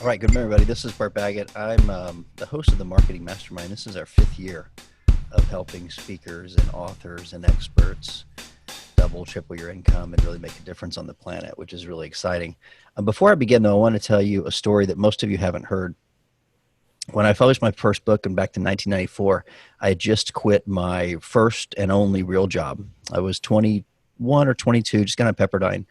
All right, good morning, everybody. This is Bart Baggett. I'm the host of the Marketing Mastermind. This is our fifth year of helping speakers and authors and experts double, triple your income and really make a difference on the planet, which is really exciting. Before I begin, though, I want to tell you a story that most of you haven't heard. When I published my first book back in 1994, I had just quit my first and only real job. I was 21 or 22, just got on Pepperdine,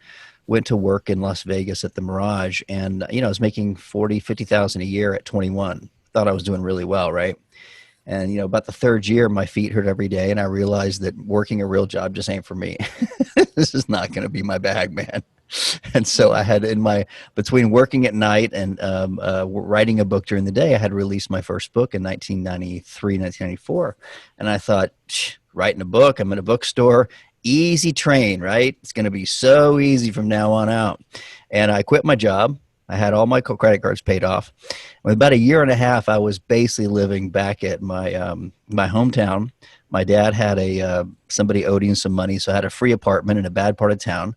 went to work in Las Vegas at the Mirage, and I was making 40, 50,000 a year at 21. Thought I was doing really well, right? And about the third year, my feet hurt every day, and I realized that working a real job just ain't for me. This is not going to be my bag, man. And so I had between working at night and writing a book during the day, I had released my first book in 1993, 1994. And I thought, writing a book, I'm in a bookstore, easy train, right? It's going to be so easy from now on out. And I quit my job. I had all my credit cards paid off. With about a year and a half, I was basically living back at my hometown. My dad had somebody owed him some money, so I had a free apartment in a bad part of town.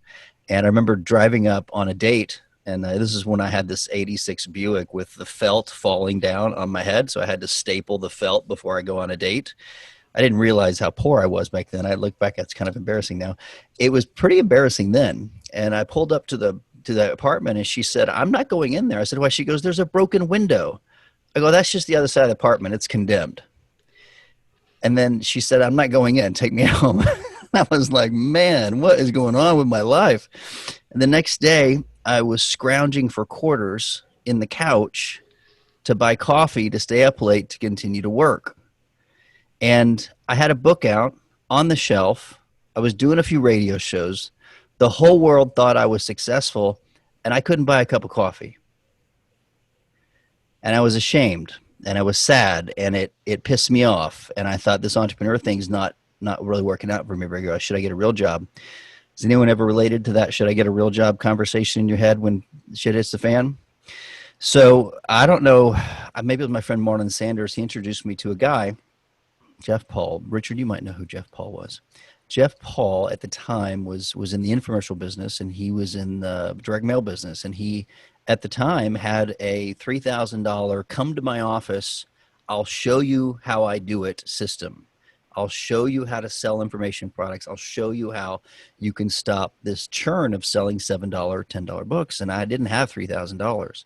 And I remember driving up on a date, and this is when I had this 86 Buick with the felt falling down on my head, so I had to staple the felt before I go on a date. I didn't realize how poor I was back then. I look back, it's kind of embarrassing now. It was pretty embarrassing then. And I pulled up to the apartment, and she said, "I'm not going in there." I said, "Why?" She goes, "There's a broken window." I go, "That's just the other side of the apartment. It's condemned." And then she said, "I'm not going in. Take me home." I was like, man, what is going on with my life? And the next day, I was scrounging for quarters in the couch to buy coffee to stay up late to continue to work. And I had a book out on the shelf. I was doing a few radio shows. The whole world thought I was successful, and I couldn't buy a cup of coffee. And I was ashamed, and I was sad, and it pissed me off. And I thought, this entrepreneur thing's not really working out for me very well. Should I get a real job? Has anyone ever related to that? Should I get a real job conversation in your head when shit hits the fan? So I don't know. Maybe it was my friend Marlon Sanders. He introduced me to a guy, Jeff Paul. Richard, you might know who Jeff Paul was. Jeff Paul at the time was in the infomercial business, and he was in the direct mail business. And he, at the time, had a $3,000 come to my office, I'll show you how I do it system. I'll show you how to sell information products. I'll show you how you can stop this churn of selling $7, $10 books. And I didn't have $3,000,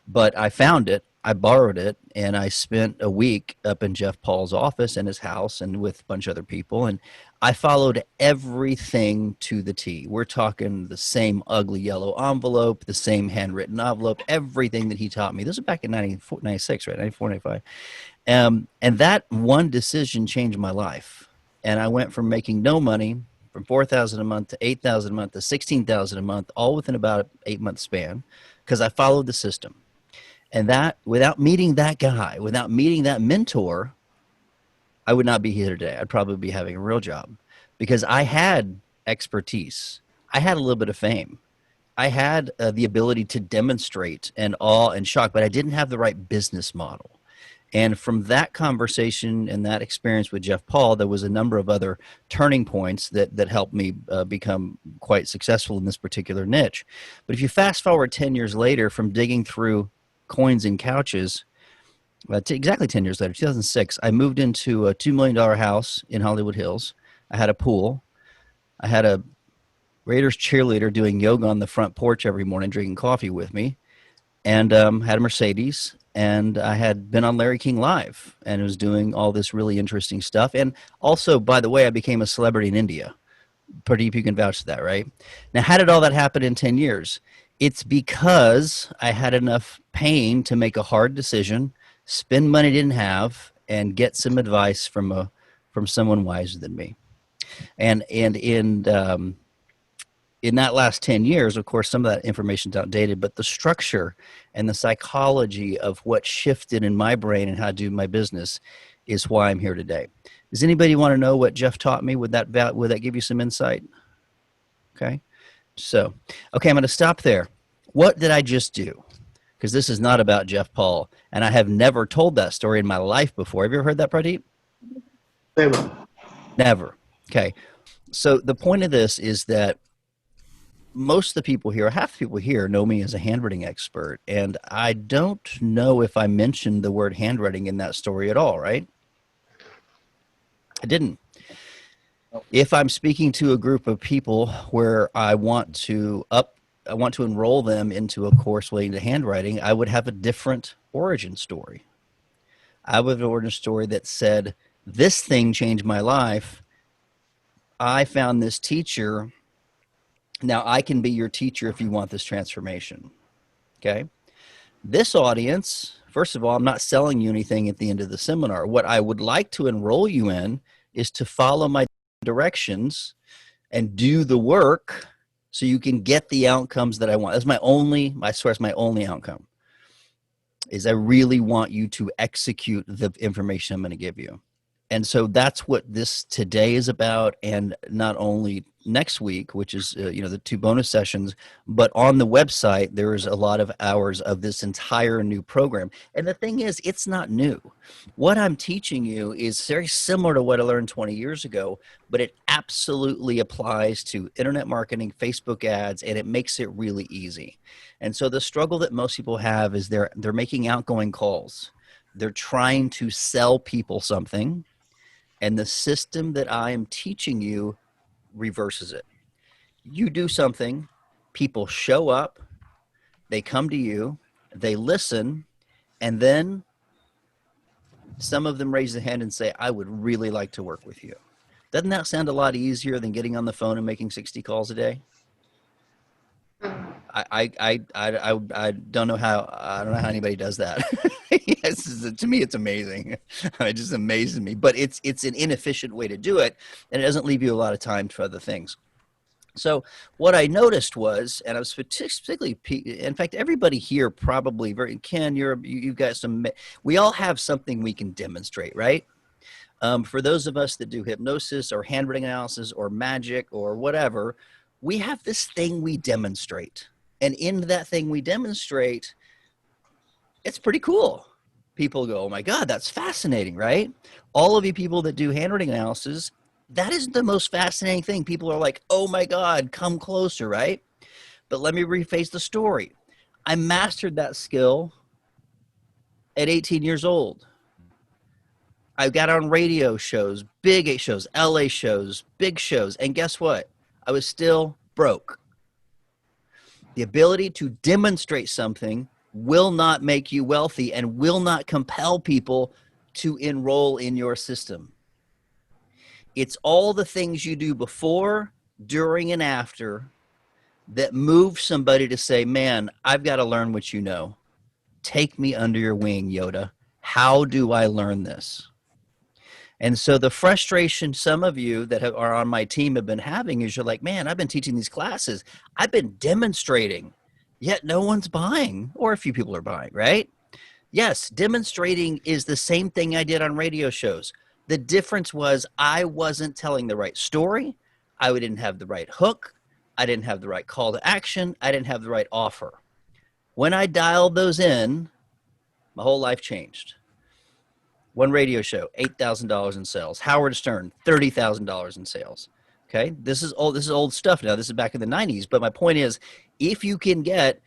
but I found it. I borrowed it, and I spent a week up in Jeff Paul's office and his house and with a bunch of other people. And I followed everything to the T. We're talking the same ugly yellow envelope, the same handwritten envelope, everything that he taught me. This is back in 96, right? 94, 95. And that one decision changed my life. And I went from making no money, from 4,000 a month to 8,000 a month to 16,000 a month, all within about an 8-month span, because I followed the system. And that, without meeting that guy, without meeting that mentor, I would not be here today. I'd probably be having a real job, because I had expertise. I had a little bit of fame. I had the ability to demonstrate and awe and shock, but I didn't have the right business model. And from that conversation and that experience with Jeff Paul, there was a number of other turning points that helped me become quite successful in this particular niche. But if you fast forward 10 years later, from digging through coins and couches, exactly 10 years later, 2006, I moved into a $2 million house in Hollywood Hills. I had a pool. I had a Raiders cheerleader doing yoga on the front porch every morning, drinking coffee with me, and had a Mercedes. And I had been on Larry King Live and was doing all this really interesting stuff. And also, by the way, I became a celebrity in India. Pradeep, you can vouch for that, right? Now, how did all that happen in 10 years? It's because I had enough pain to make a hard decision, spend money I didn't have, and get some advice from someone wiser than me. And in that last 10 years, of course, some of that information is outdated, but the structure and the psychology of what shifted in my brain and how to do my business is why I'm here today. Does anybody want to know what Jeff taught me? Would that give you some insight? Okay. So, okay, I'm going to stop there. What did I just do? Because this is not about Jeff Paul, and I have never told that story in my life before. Have you ever heard that, Pradeep? Never. Never. Okay. So the point of this is that most of the people here, half the people here know me as a handwriting expert. And I don't know if I mentioned the word handwriting in that story at all, right? I didn't. If I'm speaking to a group of people where I want to enroll them into a course relating to handwriting, I would have a different origin story. I would have an origin story that said, this thing changed my life. I found this teacher. Now I can be your teacher if you want this transformation. Okay. This audience, first of all, I'm not selling you anything at the end of the seminar. What I would like to enroll you in is to follow my directions and do the work so you can get the outcomes that I want. That's my only, I swear it's my only outcome, is I really want you to execute the information I'm going to give you. And so that's what this today is about. And not only next week, which is, the 2 bonus sessions, but on the website, there's a lot of hours of this entire new program. And the thing is, it's not new. What I'm teaching you is very similar to what I learned 20 years ago, but it absolutely applies to internet marketing, Facebook ads, and it makes it really easy. And so the struggle that most people have is they're making outgoing calls. They're trying to sell people something. And the system that I am teaching you reverses it. You do something, people show up, they come to you, they listen, and then some of them raise their hand and say, I would really like to work with you. Doesn't that sound a lot easier than getting on the phone and making 60 calls a day? I don't know how anybody does that. Yes, to me it's amazing. It just amazes me. But it's an inefficient way to do it, and it doesn't leave you a lot of time for other things. So what I noticed was, and I was particularly, in fact, everybody here probably, Ken, you've got some. We all have something we can demonstrate, right? For those of us that do hypnosis or handwriting analysis or magic or whatever, we have this thing we demonstrate. And in that thing we demonstrate, it's pretty cool. People go, oh my God, that's fascinating, right? All of you people that do handwriting analysis, that is the most fascinating thing. People are like, oh my God, come closer, right? But let me rephrase the story. I mastered that skill at 18 years old. I got on radio shows, big shows, LA shows, big shows. And guess what? I was still broke. The ability to demonstrate something will not make you wealthy and will not compel people to enroll in your system. It's all the things you do before, during, and after that move somebody to say, man, I've got to learn what you know. Take me under your wing, Yoda. How do I learn this? And so the frustration some of you that are on my team have been having is you're like, man, I've been teaching these classes. I've been demonstrating, yet no one's buying, or a few people are buying, right? Yes, demonstrating is the same thing I did on radio shows. The difference was I wasn't telling the right story. I didn't have the right hook. I didn't have the right call to action. I didn't have the right offer. When I dialed those in, my whole life changed. One radio show, $8,000 in sales. Howard Stern, $30,000 in sales. Okay, this is old stuff now. This is back in the 90s. But my point is, if you can get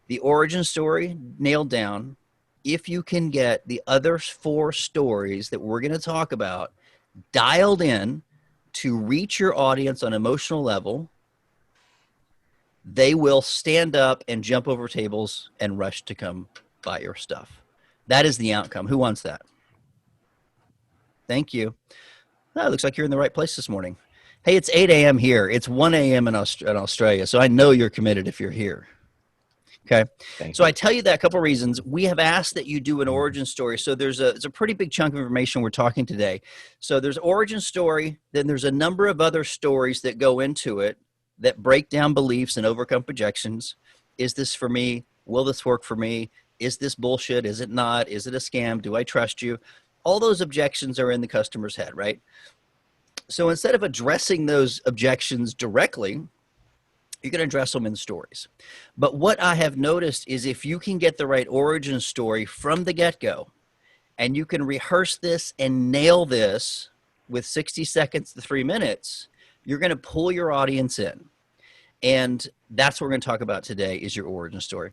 the origin story nailed down, if you can get the other 4 stories that we're going to talk about dialed in to reach your audience on an emotional level, they will stand up and jump over tables and rush to come buy your stuff. That is the outcome. Who wants that? Thank you. Oh, it looks like you're in the right place this morning. Hey, it's 8 a.m. here. It's 1 a.m. in Australia, so I know you're committed if you're here. Okay. So I tell you that a couple of reasons. We have asked that you do an origin story. So it's a pretty big chunk of information we're talking today. So there's origin story. Then there's a number of other stories that go into it that break down beliefs and overcome projections. Is this for me? Will this work for me? Is this bullshit? Is it not? Is it a scam? Do I trust you? All those objections are in the customer's head, right? So instead of addressing those objections directly, you can address them in stories. But what I have noticed is if you can get the right origin story from the get-go, and you can rehearse this and nail this with 60 seconds to 3 minutes, you're going to pull your audience in. And that's what we're going to talk about today is your origin story.